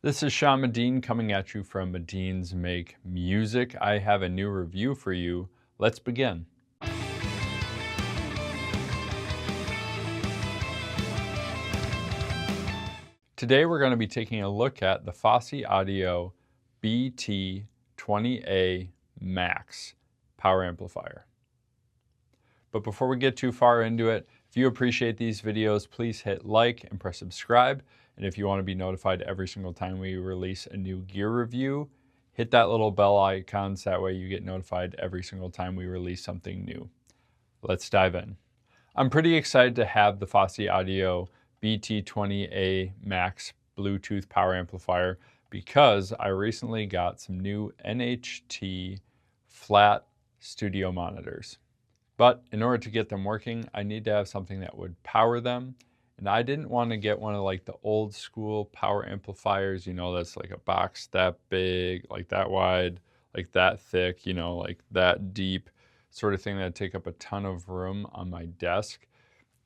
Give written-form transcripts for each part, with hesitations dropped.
This is Sean Medin coming at you from Medins Make Music. I have a new review for you. Let's begin. Today we're going to be taking a look at the Fosi Audio BT20A Max power amplifier. But before we get too far into it, if you appreciate these videos, please hit like and press subscribe. And if you want to be notified every single time we release a new gear review, hit that little bell icon so that way you get notified every single time we release something new. Let's dive in. I'm pretty excited to have the Fosi Audio BT20A Max Bluetooth power amplifier because I recently got some new NHT flat studio monitors. But in order to get them working, I need to have something that would power them. And I didn't want to get one of like the old school power amplifiers, that's like a box that big, like that wide, like that thick, like that deep sort of thing that'd take up a ton of room on my desk.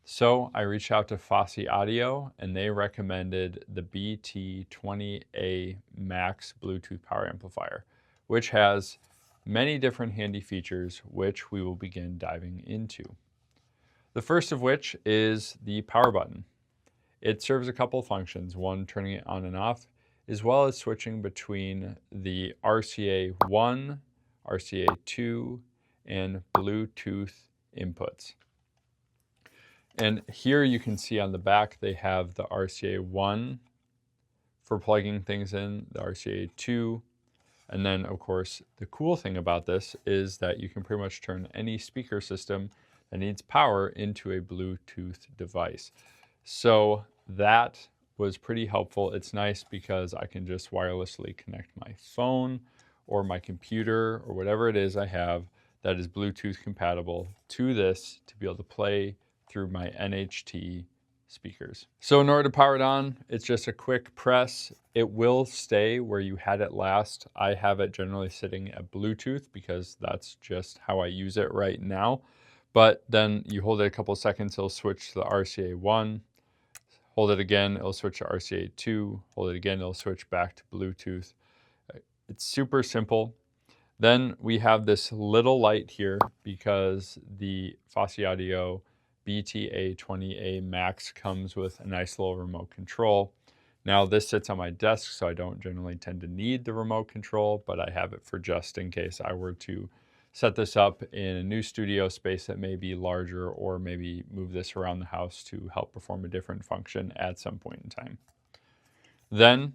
So I reached out to Fosi Audio and they recommended the BT20A Max Bluetooth power amplifier, which has many different handy features which we will begin diving into. The first of which is the power button. It serves a couple of functions, one turning it on and off, as well as switching between the RCA 1, RCA 2, and Bluetooth inputs. And here you can see on the back they have the RCA 1 for plugging things in, the RCA 2, and then, of course, the cool thing about this is that you can pretty much turn any speaker system that needs power into a Bluetooth device. So that was pretty helpful. It's nice because I can just wirelessly connect my phone or my computer or whatever it is I have that is Bluetooth compatible to this to be able to play through my NHT speakers. So in order to power it on, it's just a quick press. It will stay where you had it last. I have it generally sitting at Bluetooth because that's just how I use it right now. But then you hold it a couple of seconds, it'll switch to the RCA 1. Hold it again, it'll switch to RCA 2. Hold it again, it'll switch back to Bluetooth. It's super simple. Then we have this little light here because the Fosi Audio BT20A Max comes with a nice little remote control. Now this sits on my desk, so I don't generally tend to need the remote control, but I have it for just in case I were to set this up in a new studio space that may be larger, or maybe move this around the house to help perform a different function at some point in time. Then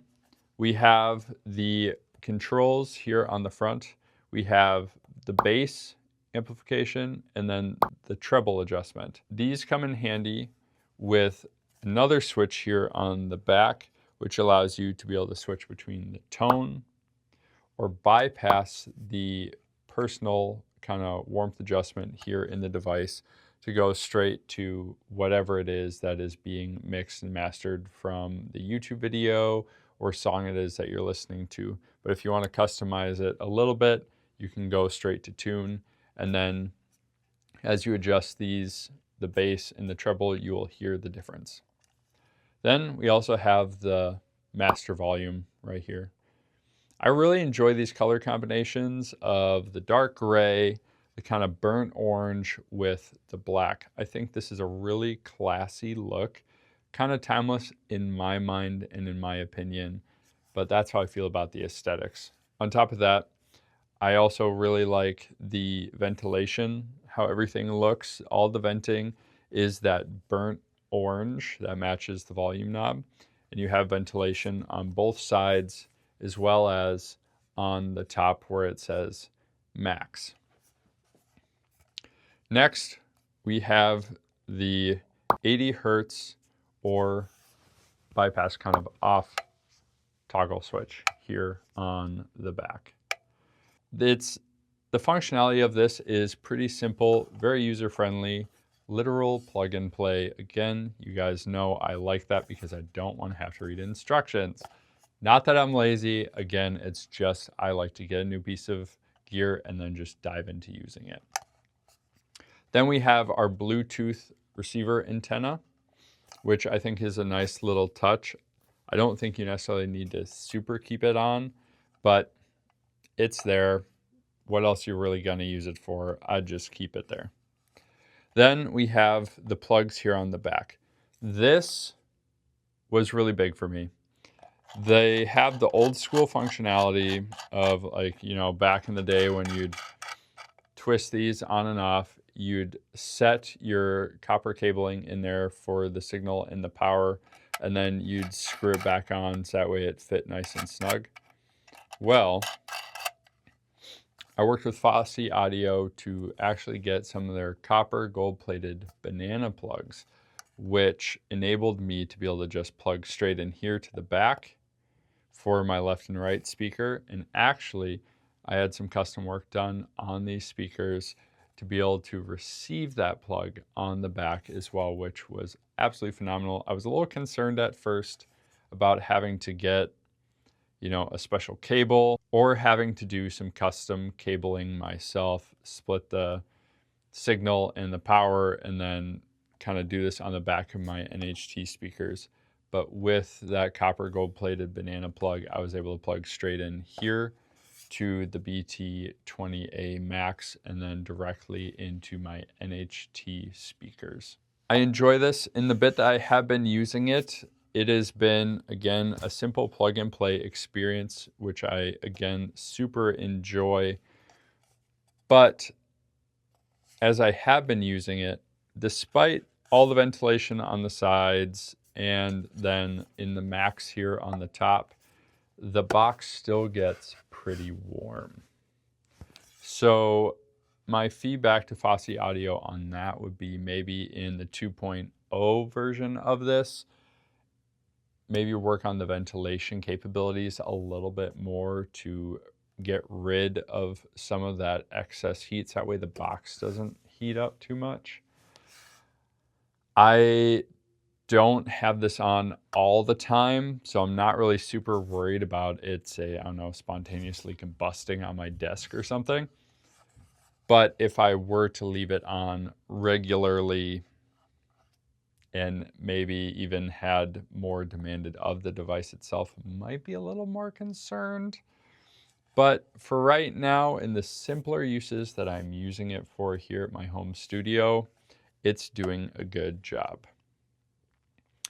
we have the controls here on the front. We have the bass amplification and then the treble adjustment. These come in handy with another switch here on the back, which allows you to be able to switch between the tone or bypass the personal kind of warmth adjustment here in the device to go straight to whatever it is that is being mixed and mastered from the YouTube video or song it is that you're listening to. But if you want to customize it a little bit, you can go straight to tune. And then as you adjust these, the bass and the treble, you will hear the difference. Then we also have the master volume right here. I really enjoy these color combinations of the dark gray, the kind of burnt orange with the black. I think this is a really classy look, kind of timeless in my mind and in my opinion, but that's how I feel about the aesthetics. On top of that, I also really like the ventilation, how everything looks. All the venting is that burnt orange that matches the volume knob. And you have ventilation on both sides as well as on the top where it says max. Next, we have the 80 Hertz or bypass kind of off toggle switch here on the back. The functionality of this is pretty simple, very user-friendly, literal plug and play. Again, you guys know I like that because I don't want to have to read instructions. Not that I'm lazy. Again, it's just I like to get a new piece of gear and then just dive into using it. Then we have our Bluetooth receiver antenna, which I think is a nice little touch. I don't think you necessarily need to super keep it on, but it's there. What else you're really going to use it for? I'd just keep it there. Then we have the plugs here on the back. This was really big for me. They have the old school functionality of, like, you know, back in the day when you'd twist these on and off, you'd set your copper cabling in there for the signal and the power, and then you'd screw it back on so that way it fit nice and snug. Well, I worked with Fosi Audio to actually get some of their copper gold-plated banana plugs, which enabled me to be able to just plug straight in here to the back for my left and right speaker. And actually, I had some custom work done on these speakers to be able to receive that plug on the back as well, which was absolutely phenomenal. I was a little concerned at first about having to get, you know, a special cable or having to do some custom cabling myself, split the signal and the power, and then kind of do this on the back of my NHT speakers. But with that copper gold plated banana plug, I was able to plug straight in here to the BT20A Max and then directly into my NHT speakers. I enjoy this. In the bit that I have been using it, it has been, again, a simple plug and play experience, which I, again, super enjoy. But as I have been using it, despite all the ventilation on the sides and then in the Max here on the top, the box still gets pretty warm. So my feedback to Fosi Audio on that would be maybe in the 2.0 version of this, maybe work on the ventilation capabilities a little bit more to get rid of some of that excess heat, so that way the box doesn't heat up too much. I don't have this on all the time, so I'm not really super worried about it, say, I don't know, spontaneously combusting on my desk or something. But if I were to leave it on regularly and maybe even had more demanded of the device itself, might be a little more concerned. But for right now, in the simpler uses that I'm using it for here at my home studio, it's doing a good job.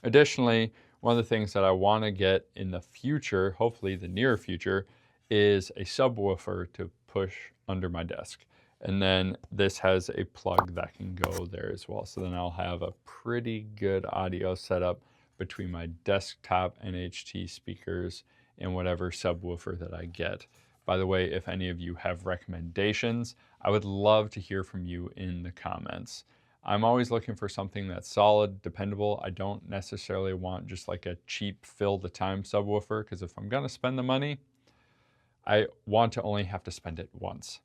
Additionally, one of the things that I want to get in the future, hopefully the near future, is a subwoofer to push under my desk. And then this has a plug that can go there as well. So then I'll have a pretty good audio setup between my desktop NHT speakers and whatever subwoofer that I get. By the way, if any of you have recommendations, I would love to hear from you in the comments. I'm always looking for something that's solid, dependable. I don't necessarily want just like a cheap fill the time subwoofer, because if I'm gonna spend the money, I want to only have to spend it once.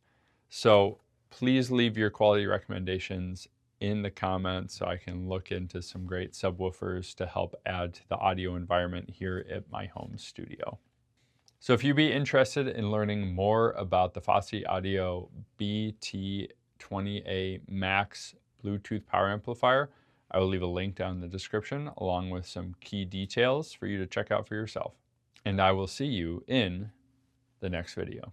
So please leave your quality recommendations in the comments so I can look into some great subwoofers to help add to the audio environment here at my home studio. So if you'd be interested in learning more about the Fosi Audio BT20A Max Bluetooth power amplifier, I will leave a link down in the description along with some key details for you to check out for yourself. And I will see you in the next video.